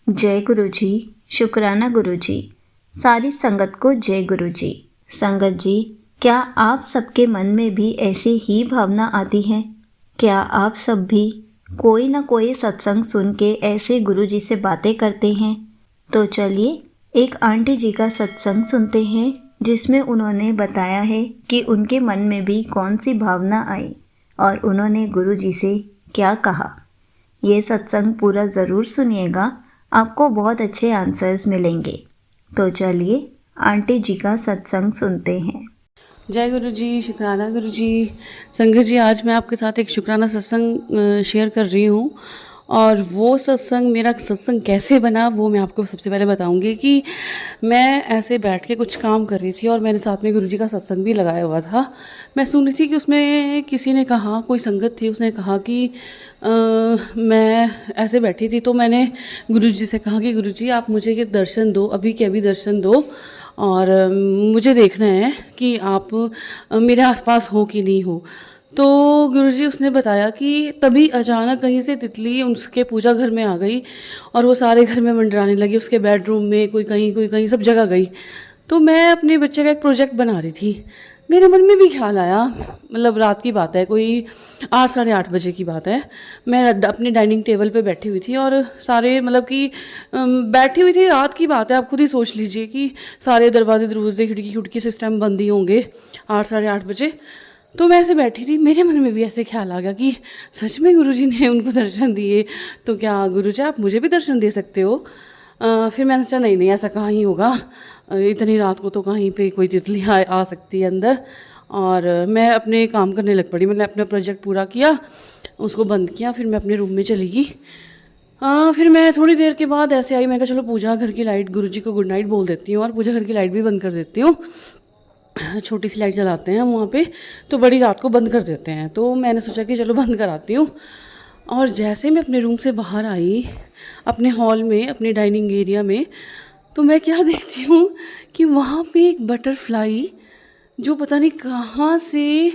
जय गुरु जी। शुक्राना गुरु जी। सारी संगत को जय गुरु जी। संगत जी, क्या आप सबके मन में भी ऐसी ही भावना आती है? क्या आप सब भी कोई ना कोई सत्संग सुन के ऐसे गुरु जी से बातें करते हैं? तो चलिए एक आंटी जी का सत्संग सुनते हैं, जिसमें उन्होंने बताया है कि उनके मन में भी कौन सी भावना आई और उन्होंने गुरु जी से क्या कहा। ये सत्संग पूरा ज़रूर सुनिएगा, आपको बहुत अच्छे आंसर्स मिलेंगे। तो चलिए आंटी जी का सत्संग सुनते हैं। जय गुरु जी। शुक्राना गुरु जी। संगत जी, आज मैं आपके साथ एक शुक्राना सत्संग शेयर कर रही हूँ। और वो सत्संग, मेरा सत्संग कैसे बना वो मैं आपको सबसे पहले बताऊंगी। कि मैं ऐसे बैठ के कुछ काम कर रही थी और मैंने साथ में गुरु जी का सत्संग भी लगाया हुआ था। मैं सुन रही थी कि उसमें किसी ने कहा, कोई संगत थी, उसने कहा कि मैं ऐसे बैठी थी तो मैंने गुरु जी से कहा कि गुरु जी आप मुझे ये दर्शन दो, अभी के अभी दर्शन दो, और मुझे देखना है कि आप मेरे आसपास हो कि नहीं हो। तो गुरुजी उसने बताया कि तभी अचानक कहीं से तितली उसके पूजा घर में आ गई और वो सारे घर में मंडराने लगी, उसके बेडरूम में, कोई कहीं सब जगह गई। तो मैं अपने बच्चे का एक प्रोजेक्ट बना रही थी, मेरे मन में भी ख्याल आया, मतलब रात की बात है, कोई 8 साढ़े 8 बजे की बात है। मैं अपने डाइनिंग टेबल पे बैठी हुई थी और सारे, मतलब कि बैठी हुई थी, रात की बात है, आप खुद ही सोच लीजिए कि सारे दरवाजे दरवाजे खिड़की खिड़की सिस्टम बंद ही होंगे 8 साढ़े 8 बजे। तो मैं ऐसे बैठी थी, मेरे मन में भी ऐसे ख्याल आ गया कि सच में गुरुजी ने उनको दर्शन दिए, तो क्या गुरुजी आप मुझे भी दर्शन दे सकते हो? फिर मैंने सोचा नहीं नहीं, ऐसा कहाँ ही होगा, इतनी रात को तो कहीं पे कोई तितली आ सकती है अंदर। और मैं अपने काम करने लग पड़ी, मैंने अपना प्रोजेक्ट पूरा किया, उसको बंद किया, फिर मैं अपने रूम में चली गई। फिर मैं थोड़ी देर के बाद ऐसे आई, मैं कहा चलो पूजा घर की लाइट, गुरुजी को गुड नाइट बोल देती हूँ और पूजा घर की लाइट भी बंद कर देती हूँ। छोटी सी लाइट जलाते हैं हम वहाँ पे, तो बड़ी रात को बंद कर देते हैं। तो मैंने सोचा कि चलो बंद कराती हूँ। और जैसे मैं अपने रूम से बाहर आई, अपने हॉल में, अपने डाइनिंग एरिया में, तो मैं क्या देखती हूँ कि वहाँ पे एक बटरफ्लाई, जो पता नहीं कहाँ से,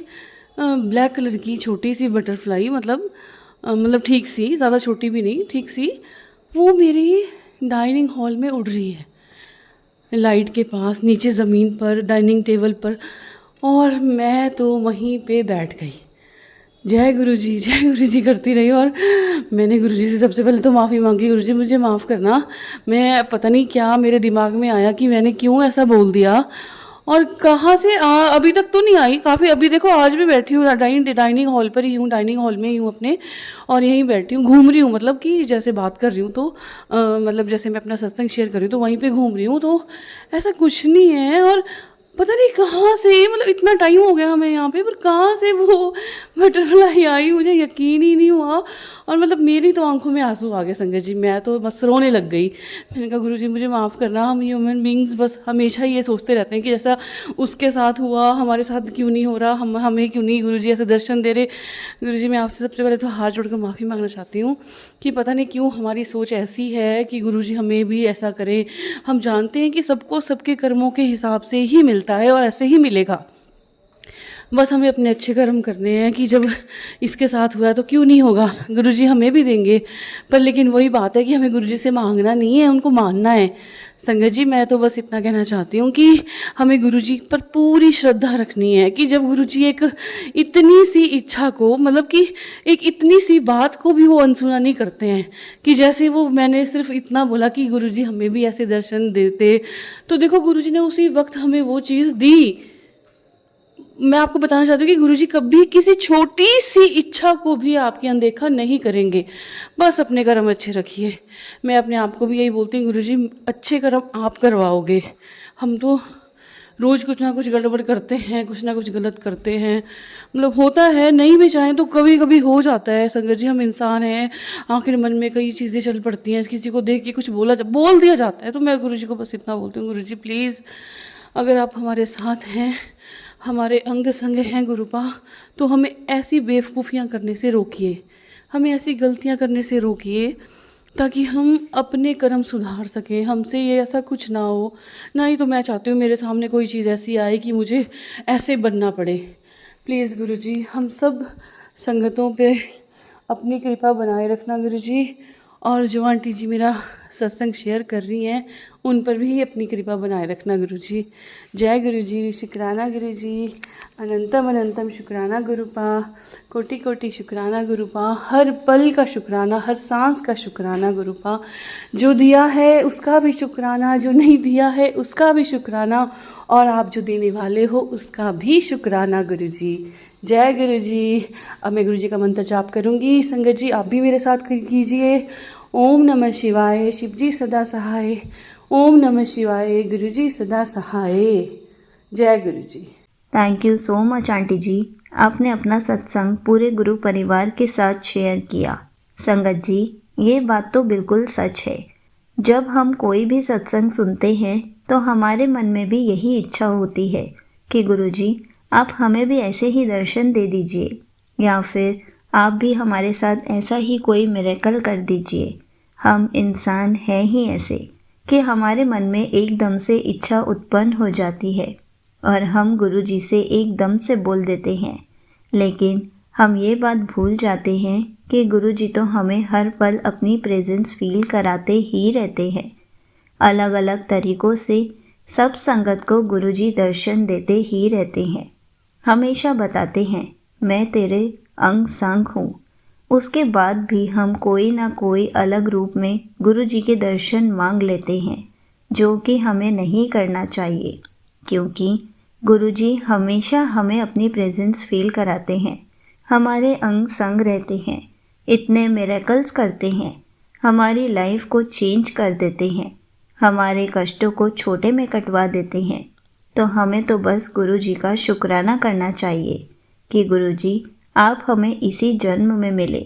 ब्लैक कलर की छोटी सी बटरफ्लाई, मतलब ठीक सी, ज़्यादा छोटी भी नहीं, ठीक सी, वो मेरी डाइनिंग हॉल में उड़ रही है, लाइट के पास, नीचे ज़मीन पर, डाइनिंग टेबल पर। और मैं तो वहीं पे बैठ गई, जय गुरु जी, जय गुरु जी करती रही। और मैंने गुरु जी से सबसे पहले तो माफ़ी मांगी, गुरु जी मुझे माफ़ करना, मैं पता नहीं क्या मेरे दिमाग में आया कि मैंने क्यों ऐसा बोल दिया, और कहाँ से अभी तक तो नहीं आई, काफ़ी, अभी देखो आज भी बैठी हूँ, डाइनिंग हॉल पर ही हूँ, डाइनिंग हॉल में ही हूँ अपने, और यहीं बैठी हूँ, घूम रही हूँ, मतलब कि जैसे बात कर रही हूँ तो मतलब जैसे मैं अपना सत्संग शेयर कर रही हूँ तो वहीं पे घूम रही हूँ, तो ऐसा कुछ नहीं है। और पता नहीं कहाँ से, मतलब इतना टाइम हो गया हमें यहाँ पे, पर कहाँ से वो बटरफ्लाई आई, मुझे यकीन ही नहीं हुआ। और मतलब मेरी तो आंखों में आंसू आ गए संगत जी, मैं तो बस रोने लग गई। मैंने कहा गुरु जी मुझे माफ़ करना, हम ह्यूमन बींग्स बस हमेशा ये सोचते रहते हैं कि जैसा उसके साथ हुआ हमारे साथ क्यों नहीं हो रहा, हमें क्यों नहीं गुरु जी ऐसे दर्शन दे रहे। गुरु जी मैं आपसे सबसे पहले तो हाथ जोड़कर माफ़ी मांगना चाहती हूँ कि पता नहीं क्यों हमारी सोच ऐसी है कि गुरु जी हमें भी ऐसा करें। हम जानते हैं कि सबको सबके कर्मों के हिसाब से ही मिलता है और ऐसे ही मिलेगा, बस हमें अपने अच्छे कर्म करने हैं कि जब इसके साथ हुआ तो क्यों नहीं होगा, गुरुजी हमें भी देंगे। पर लेकिन वही बात है कि हमें गुरुजी से मांगना नहीं है, उनको मानना है। संगत जी मैं तो बस इतना कहना चाहती हूँ कि हमें गुरुजी पर पूरी श्रद्धा रखनी है कि जब गुरुजी एक इतनी सी इच्छा को, मतलब कि एक इतनी सी बात को भी वो अनसुना नहीं करते हैं, कि जैसे वो मैंने सिर्फ इतना बोला कि गुरुजी हमें भी ऐसे दर्शन देते, तो देखो गुरुजी ने उसी वक्त हमें वो चीज़ दी। मैं आपको बताना चाहती हूँ कि गुरुजी कभी किसी छोटी सी इच्छा को भी आपकी अनदेखा नहीं करेंगे, बस अपने कर्म अच्छे रखिए। मैं अपने आप को भी यही बोलती हूँ, गुरुजी अच्छे कर्म आप करवाओगे, हम तो रोज़ कुछ ना कुछ गड़बड़ करते हैं, कुछ ना कुछ गलत करते हैं, मतलब होता है, नहीं भी चाहें तो कभी कभी हो जाता है संगत जी, हम इंसान हैं, आखिर मन में कई चीज़ें चल पड़ती हैं, किसी को देख के कुछ बोल दिया जाता है। तो मैं गुरुजी को बस इतना बोलती हूँ, गुरुजी प्लीज़ अगर आप हमारे साथ हैं, हमारे अंग संग हैं गुरुपा, तो हमें ऐसी बेवकूफ़ियाँ करने से रोकिए, हमें ऐसी गलतियाँ करने से रोकिए, ताकि हम अपने कर्म सुधार सकें, हमसे ये ऐसा कुछ ना हो। ना ही तो मैं चाहती हूँ मेरे सामने कोई चीज़ ऐसी आए कि मुझे ऐसे बनना पड़े। प्लीज़ गुरुजी हम सब संगतों पे अपनी कृपा बनाए रखना गुरुजी। और जो आंटी जी मेरा सत्संग शेयर कर रही हैं उन पर भी अपनी कृपा बनाए रखना गुरुजी। जय गुरुजी, शुक्राना गुरुजी, अनंतम अनंतम शुक्राना गुरुपा, कोटि कोटि शुक्राना गुरुपा, हर पल का शुक्राना, हर सांस का शुक्राना गुरुपा। जो दिया है उसका भी शुक्राना, जो नहीं दिया है उसका भी शुक्राना, और आप जो देने वाले हो उसका भी शुक्राना गुरुजी। जय गुरुजी। अब मैं गुरुजी का मंत्र जाप करूँगी। संगत जी आप भी मेरे साथ कीजिए। ओम नमः शिवाय, शिवजी सदा सहाय। ओम नमः शिवाय, गुरुजी सदा सहाय। जय Guruji. Thank you so much aunty ji, आपने अपना सत्संग पूरे गुरु परिवार के साथ शेयर किया। संगत जी, ये बात तो बिल्कुल सच है। जब हम कोई भी सत्संग सुनते हैं तो हमारे मन में भी यही इच्छा होती है कि गुरुजी आप हमें भी ऐसे ही दर्शन दे दीजिए, या फिर आप भी हमारे साथ ऐसा ही कोई मिरेकल कर दीजिए। हम इंसान हैं ही ऐसे कि हमारे मन में एकदम से इच्छा उत्पन्न हो जाती है और हम गुरुजी से एकदम से बोल देते हैं, लेकिन हम ये बात भूल जाते हैं कि गुरुजी तो हमें हर पल अपनी प्रेजेंस फील कराते ही रहते हैं। अलग अलग तरीक़ों से सब संगत को गुरुजी दर्शन देते ही रहते हैं। हमेशा बताते हैं मैं तेरे अंग संग हूँ। उसके बाद भी हम कोई ना कोई अलग रूप में गुरुजी के दर्शन मांग लेते हैं, जो कि हमें नहीं करना चाहिए, क्योंकि गुरुजी हमेशा हमें अपनी प्रेजेंस फील कराते हैं, हमारे अंग संग रहते हैं, इतने मिरेकल्स करते हैं, हमारी लाइफ को चेंज कर देते हैं, हमारे कष्टों को छोटे में कटवा देते हैं। तो हमें तो बस गुरुजी का शुक्राना करना चाहिए कि गुरुजी आप हमें इसी जन्म में मिले,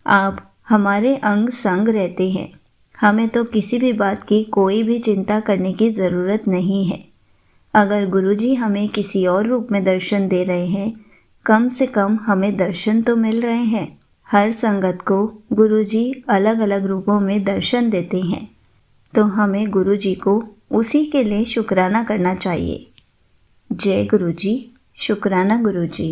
आप हमारे अंग संग रहते हैं। हमें तो किसी भी बात की कोई भी चिंता करने की ज़रूरत नहीं है। अगर गुरुजी हमें किसी और रूप में दर्शन दे रहे हैं, कम से कम हमें दर्शन तो मिल रहे हैं। हर संगत को गुरुजी अलग अलग रूपों में दर्शन देते हैं, तो हमें गुरुजी को उसी के लिए शुक्राना करना चाहिए। जय गुरुजी, शुक्राना गुरुजी।